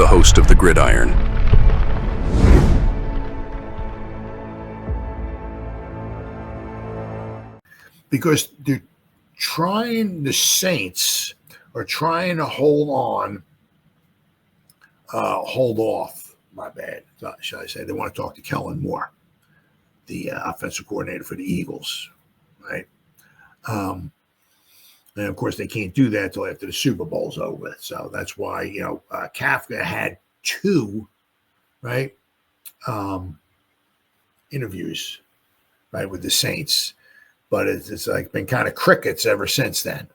host of the Gridiron. Because the Saints are trying to hold off, my bad, should I say. They want to talk to Kellen Moore, the offensive coordinator for the Eagles, right? And of course, they can't do that until after the Super Bowl's over. So that's why, Kafka had two, right, interviews, right, with the Saints. But it's like been kind of crickets ever since then,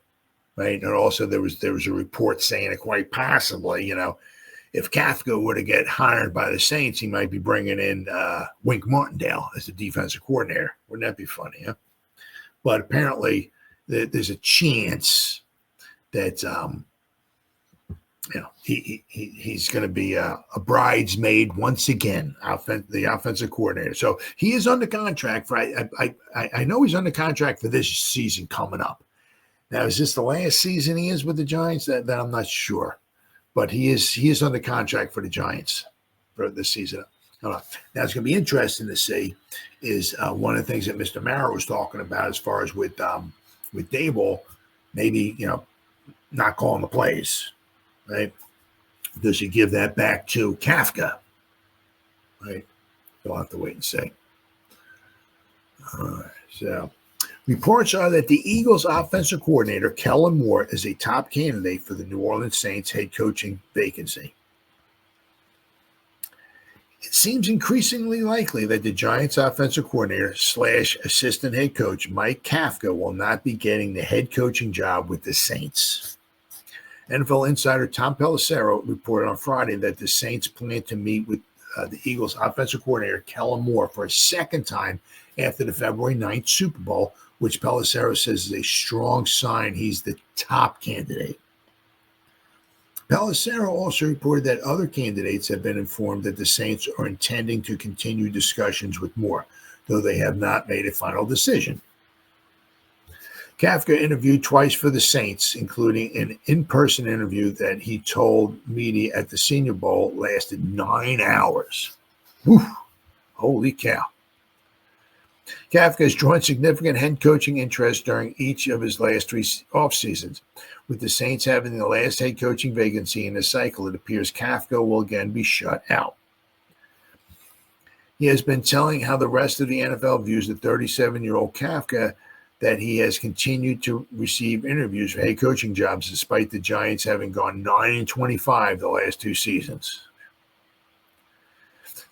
right? And also there was a report saying that quite possibly, if Kafka were to get hired by the Saints, he might be bringing in Wink Martindale as the defensive coordinator. Wouldn't that be funny, huh? But apparently there's a chance that he's going to be a bridesmaid once again, the offensive coordinator. So he is under contract for. I know he's under contract for this season coming up. Now, is this the last season he is with the Giants? That I'm not sure, but he is under contract for the Giants for this season. Now, it's going to be interesting to see is one of the things that Mr. Mara was talking about as far as with Daboll, maybe not calling the plays. Right? Does he give that back to Kafka? Right? We'll have to wait and see. All right. So, reports are that the Eagles offensive coordinator, Kellen Moore, is a top candidate for the New Orleans Saints head coaching vacancy. It seems increasingly likely that the Giants offensive coordinator / assistant head coach, Mike Kafka, will not be getting the head coaching job with the Saints. NFL insider Tom Pelissero reported on Friday that the Saints plan to meet with the Eagles offensive coordinator, Kellen Moore, for a second time after the February 9th Super Bowl, which Pelissero says is a strong sign he's the top candidate. Pelissero also reported that other candidates have been informed that the Saints are intending to continue discussions with Moore, though they have not made a final decision. Kafka interviewed twice for the Saints, including an in-person interview that he told media at the Senior Bowl lasted 9 hours. Whew, holy cow. Kafka has drawn significant head coaching interest during each of his last 3 off seasons. With the Saints having the last head coaching vacancy in the cycle, it appears Kafka will again be shut out. He has been telling how the rest of the NFL views the 37-year-old Kafka that he has continued to receive interviews for head coaching jobs despite the Giants having gone 9-25 the last 2 seasons.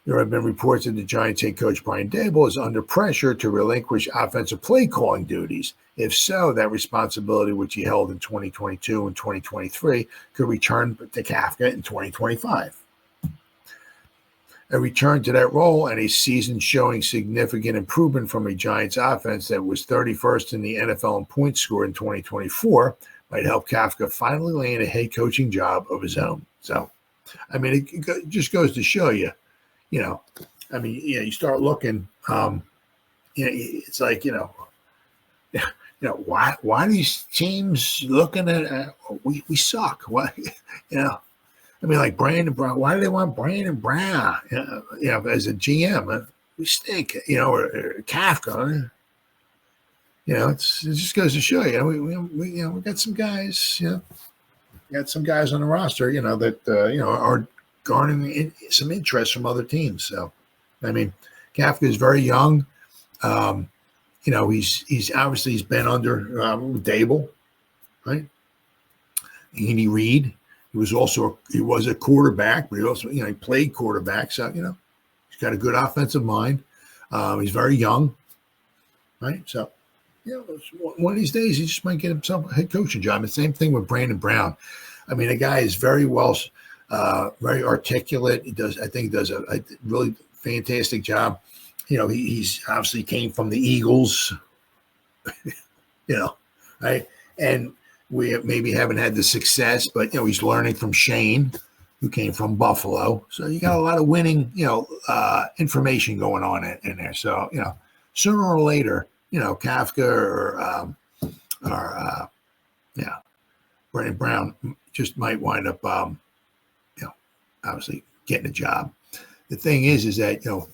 There have been reports that the Giants head coach Brian Daboll is under pressure to relinquish offensive play calling duties. If so, that responsibility, which he held in 2022 and 2023, could return to Kafka in 2025. A return to that role and a season showing significant improvement from a Giants offense that was 31st in the NFL in points scored in 2024 might help Kafka finally land a head coaching job of his own. So, I mean, it just goes to show you, you start looking, it's like, why these teams looking at, we suck. Why, like Brandon Brown. Why do they want Brandon Brown? As a GM, we stink. Or Kafka. It just goes to show you. We got some guys. Got some guys on the roster. That are garnering some interest from other teams. So, I mean, Kafka is very young. He's obviously been under Daboll, right? Andy Reid. He was a quarterback, but he also, he played quarterback. So, he's got a good offensive mind. He's very young, right? So, one of these days he just might get himself a head coaching job. The same thing with Brandon Brown. I mean, the guy is very very articulate. He does a really fantastic job. He's obviously came from the Eagles, right? And we maybe haven't had the success, but he's learning from Shane, who came from Buffalo. So you got a lot of winning, information going on in there. So sooner or later, Kafka or Brandon Brown just might wind up, obviously getting a job. The thing is that,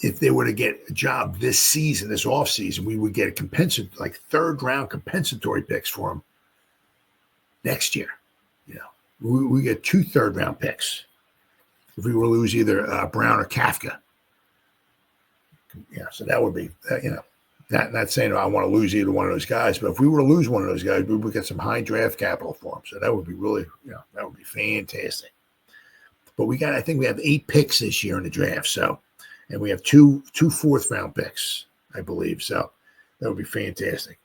if they were to get a job this season, this off season, we would get a like 3rd round compensatory picks for them next year. We get 2 3rd round picks if we were to lose either Brown or Kafka. So that would be, not saying I want to lose either one of those guys, but if we were to lose one of those guys, we would get some high draft capital for them. So that would be really, that would be fantastic. But I think we have 8 picks this year in the draft. So, and we have two 4th round picks, I believe. So that would be fantastic.